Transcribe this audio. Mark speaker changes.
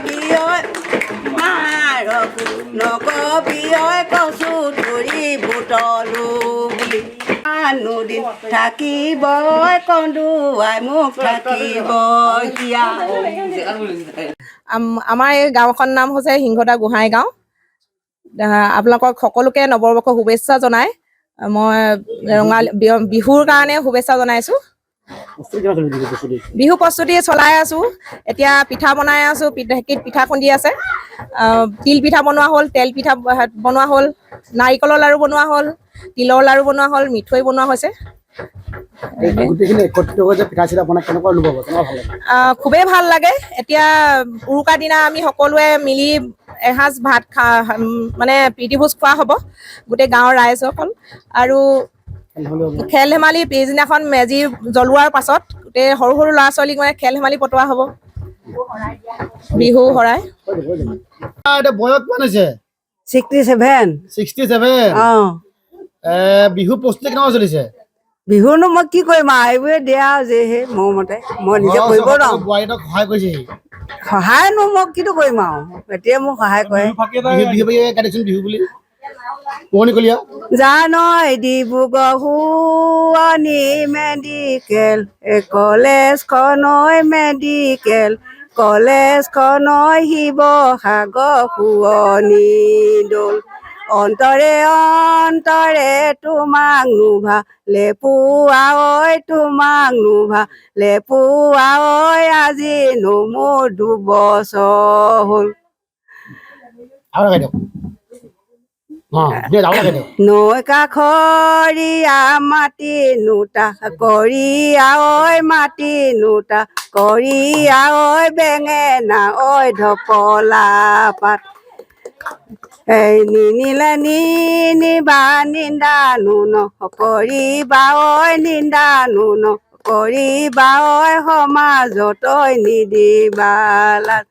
Speaker 1: বিয় নকবিয় কচু ধৰি বুটলো বুলি নদীত থাকিব কন্দুৱাই মোক থাকিব হিয়া।
Speaker 2: আমাৰ এই গাঁওখনৰ নাম হৈছে সিংহদা গোহাঁই গাঁও। আপোনালোকক সকলোকে নৱবৰ্ষৰ শুভেচ্ছা জনাই মই বিহুৰ কাৰণে শুভেচ্ছা জনাইছোঁ। বিহু প্ৰস্তুতি চলাই আছোঁ। এতিয়া পিঠা বনাই আছোঁ, ঢেঁকীত পিঠা খুন্দি আছে। তিল পিঠা বনোৱা হ'ল, তেল পিঠা বনোৱা হ'ল, নাৰিকলৰ লাড়ু বনোৱা হ'ল, তিলৰ লাড়ু বনোৱা হ'ল, মিঠৈ বনোৱা হৈছে। খুবেই ভাল লাগে। এতিয়া উৰুকাৰ দিনা আমি সকলোৱে মিলি এসাঁজ ভাত মানে প্ৰীতিভোজ খোৱা হ'ব গোটেই গাঁৱৰ ৰাইজসকল। আৰু খেল ধেমালি পিছদিনাখন মেজি জ্বলোৱাৰ পাছত গোটেই সৰু সৰু ল'ৰা ছোৱালীক মানে খেল ধেমালি পতোৱা হ'ব। বিহু শৰাই
Speaker 3: বয়স কিমান হৈছে?
Speaker 1: 67।
Speaker 3: 67। বিহু প্ৰস্তুতি কেনেকুৱা চলিছে?
Speaker 1: বিহুনো মই কি কৰিম আৰু এইবোৰে দিয়া যেহে মোৰ মতে মই নিজে কৰিব নোৱাৰো।
Speaker 3: বোৱাৰীহঁতক সহায় কৰিছেহি?
Speaker 1: সহায়নো মই কিটো কৰিম আৰু এতিয়া মোক সহায় কৰে।
Speaker 3: বিহু বুলি পুৰণি কলীয়া
Speaker 1: জানৈ ডিব্ৰুগড় শুৱনি মেডিকেল কলেজখনৈ মেডিকেল কলেজখনৈ শিৱসাগৰ শুৱনি দৌল অন্তৰে অন্তৰে তোমাক নুভালে পুৱা ঐ তোমাক নুভালে পুৱা ঐ আজি মোৰ 2 বছৰ হ'ল। নৈ কাষৰীয়া মাটি নোটা কৰিয়া ঐ মাটি নোটা কৰিয়া ঐ বেঙেনা ঐ ঢপলা পাত নিনিলে নিনিবা নিন্দানো নকৰিবা ঐ নিন্দানো নকৰিবা ঐ সমাজত ঐ নিদিবা লাজ